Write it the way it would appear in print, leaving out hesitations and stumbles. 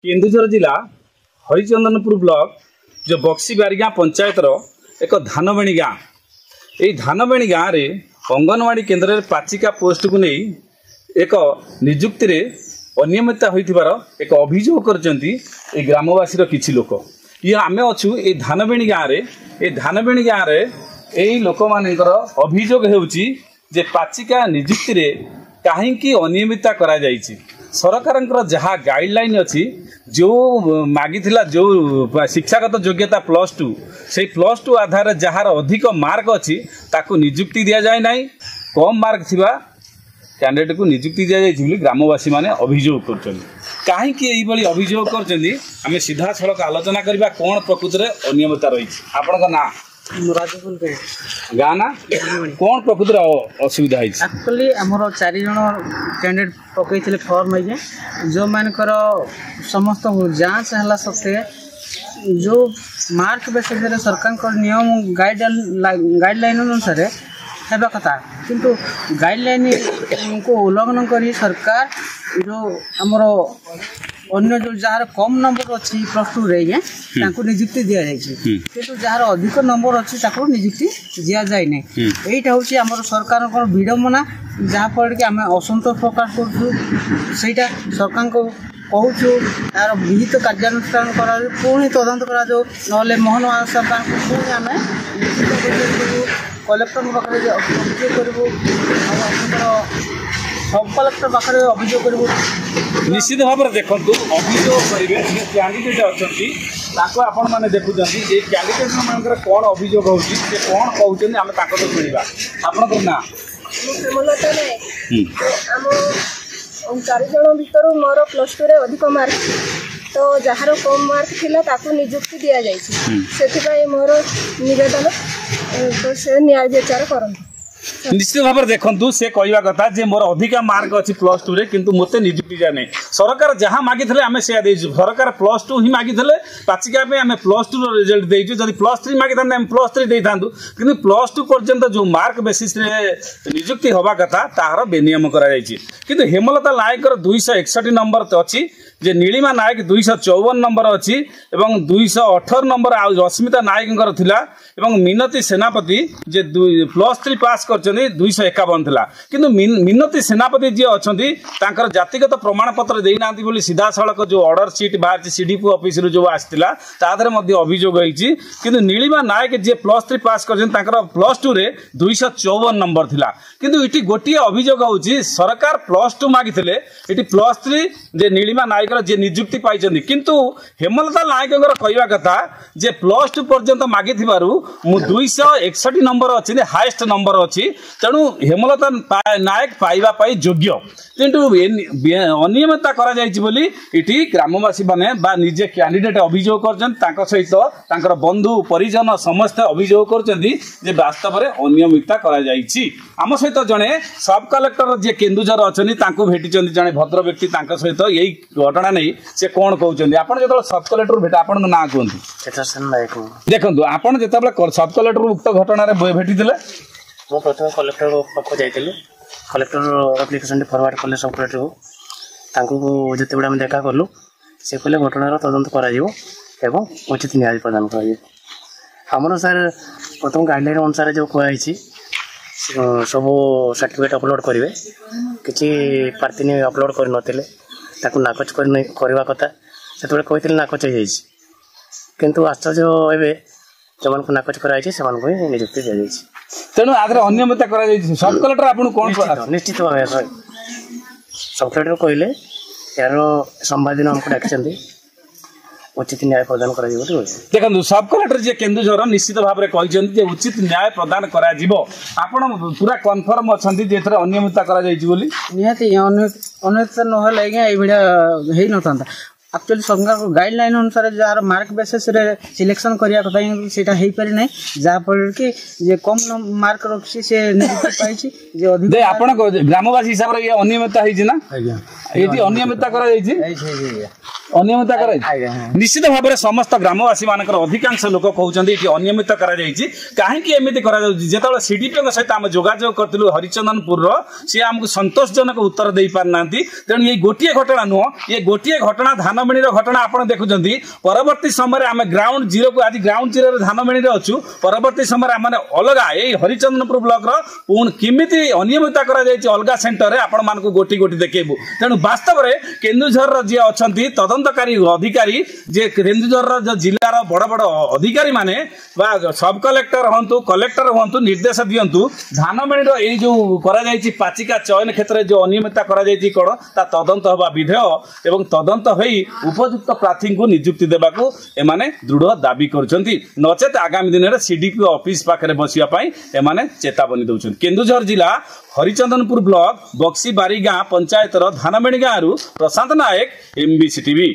केन्दुझर जिला हरिचंदनपुर ब्लॉक जो बक्सी बारिगाँ पंचायत एक धानबेणी गाँ यही धानबेणी गाँव में अंगनवाड़ी केन्द्र में पाचिका पोस्ट को नहीं एक निजुक्ति रे अनियमितता होइथिबार एक अभियोग करचंती ए ग्रामवासी किछि लोक ये आमे अछु ए धानबेणी गाँव में ए धानबेणी गाँव में यही लोक मानकर अभियोग हेउची जे पाचिका निजुक्ति रे काहेकि अनियमितता करा जायछि सरकार जहाँ गाइडलाइन अच्छी जो मागी जो शिक्षागत योग्यता +2 से +2 आधार जार अधिक मार्क अच्छी ताकू निजुक्ति दि जाए ना कम मार्क थिबा कैंडिडेट को निजुक्ति दि जाए ग्रामवासी माने अभियोग कर कहीं अभियोग कर सीधा सड़क आलोचना करवा कौन प्रकृति में अनियमितता रही आपण ना गाँ ना कौन प्रकृति असुविधा एक्चुअली आमर 4 जन कैंडिडेट पकई फॉर्म है जो मानकर समस्त जांच है सत्वे जो मार्क बेसिस सरकार नियम गाइडलाइन अनुसार है कथा किंतु गाइडलाइन को उल्लंघन कर सरकार जो आमर अन्य जो जार कम नंबर अच्छी +2 रे निजुक्ति दि जाए किंतु जार अधिक नंबर अच्छी निजुक्ति दि जाए ना यहीटा हूँ आम सरकार विडंबना जहाँफल कि आम असंतोष प्रकाश करा सरकार को कहूँ यार विहित कार्यानुष्ठान करा पुणी तदंत करा ना मोहन सरकार को पुणी आम कलेक्टर पाखे अभियोग करूँ सब कलेक्टर पाखे अभियोग करूँ निश्चित भाव में देखो अभियोग करेंगे कैंडिडेट अच्छा आपण मैंने देखुं ये कैंडिडेट मान कौन अभियोग होती कौन कहते आम तो शुणा आपण ना हेमलता नायक आम 4 जन भर मोर +2 रे अधिक मार्क तो जार कम मार्क थिला ताकू निजुक्ति दि जाए मोर निवेदन तो से न्याय विचार करंतु निश्चित भाव में देखु से कहवा कथा जे मोर अधिका मार्क अच्छी +2 रे किंतु मते निजुक्ति दिया नहीं सरकार जहाँ मागी आम से सरकार +2 ही मागी पाचिका आम +2 रिजल्ट देजु जदि +3 मागी आम +3 दे था कि +2 पर्यंत जो मार्क बेसिस निजुक्ति हवा कथा तार बेनियम किंतु हेमलता नायक 261 नंबर अच्छी जे नीलिमा नायक 254 नंबर अच्छी एवं 218 नंबर आ रश्मिता नायक थिला एवं मिनती सेनापति जे +3 पास कर 251 थिला किंतु मिनती सेनापति जी अच्छी तांकर जातिगत प्रमाण पत्र देना सीधा सड़क जो ऑर्डर सीट बाहर सीडीपी ऑफिस जो आसला तादरे अभियोग होती किंतु नीलिमा नायक जी +3 पास कर +2 रे 254 नंबर थिला किंतु इटी गोटे अभियोग होची सरकार +2 मागिथिले इटी +3 जे नीलिमा नायक जे निजुक्ति पाई किंतु हेमलता नायक कहवा कथा जे +2 पर्यंत मागी 261 नंबर अच्छी हाईएस्ट नंबर अच्छी तेणु हेमलता नायक पाइबा योग्य किंतु अनियमितता करा जायछि बोली इटी ग्रामवासी माने बा निजे कैंडिडेट अभियोग कर सहित बंधु परिजन समस्त अभियोग कर वास्तव में अनियमितता करा जायछि आम सहित जड़े सब कलेक्टर जे केन्दुझर अच्छा भेटी जड़े भद्र व्यक्ति सहित यही घटना नहीं से कौन कहते आपड़ जो सब कलेक्टर भेट आप ना कहतु देखो आपड़ जो सब कलेक्टर उक्त घटना भेटी मु प्रथम कलेक्टर पाख जाइलु कलेक्टर एप्लिकेशन फरवर्ड कले सब कलेक्टर को जिते आम देखा कलु से कहले घटनार तदंत करा उचित न्याय प्रदान कर सर प्रथम गाइडलाइन अनुसार जो कहुई सब सर्टिफिकेट अपलोड करेंगे किसी प्रार्थी ने अपलोड कर नाकच करवा कथा से कहते नाकच हो किंतु आश्चर्य एवं जो मान नाकच कराई से निजुक्ति दि जाए तेणु आदर अनियमितता करा सब कलेक्टर आपन कौन निश्चित भाव सब कलेक्टर कहले यार सोमवार दिन हमको डाकी उचित न्याय प्रदान कर देखो सब कलेक्टर जी केन्दुझर निश्चित भाव में कहते उचित न्याय प्रदान करा पूरा कन्फर्म अच्छा अनियमितता अनियमितता ना एक्चुअली सरकार गाइडलाइन अनुसार जार मार्क बेसिस सिलेक्शन करिया कथा सेटा हेई पारि नै जहाँफल कि जे कम मार्क रखी से नियुक्ति पाइछि जे अधिक आपण ग्रामवासी हिसाब रे ये अनियमितता हेछि ना ये अनियमितता करा जाइछि अनियमित निश्चित भाव में समस्त ग्रामवासी मान अधिकांश लोक कहते ये अनियमित कहीं एमती जो सीडीपी सहित आम जोगाजोग करूँ हरिचंदनपुर सी आमको संतोषजनक उत्तर दे पारना तेणु ये गोटे घटना नुह ये गोटे घटना धानमणि घटना आप देखुं परवर्ती समय आम ग्राउंड जीरो को आज ग्राउंड जीरो धानमणि अच्छु परवर्ती समय आम अलग ये हरिचंदनपुर ब्लॉक किमिति अनियमित अलग सेंटर में आपण मान गोटी गोटी देखू तेणु वास्तव में केन्दुझर जी अच्छा तदंतकारी अधिकारी जे केन्दुझर जिलार बड़ बड़ अधिकारी माने सब कलेक्टर हूँ कलेक्टर हूँ निर्देश दिंतु धानमणिर ये जो पाचिका चयन क्षेत्र में जो अनियमितता कौन ता तदंत हवा विधेय एवं तदंत हो उपयुक्त प्रार्थी को नियुक्ति देवाक एमाने दृढ़ दाबी करछंती नचेत आगामी दिन में सीडीपी ऑफिस पाखे बसापी एमाने चेतावनी दौरान केन्दुझर जिला हरिचंदनपुर ब्लॉक बक्सीबारी गाँ पंचायतर धानमणि गाँव प्रशांत नायक एमबीसी टीवी।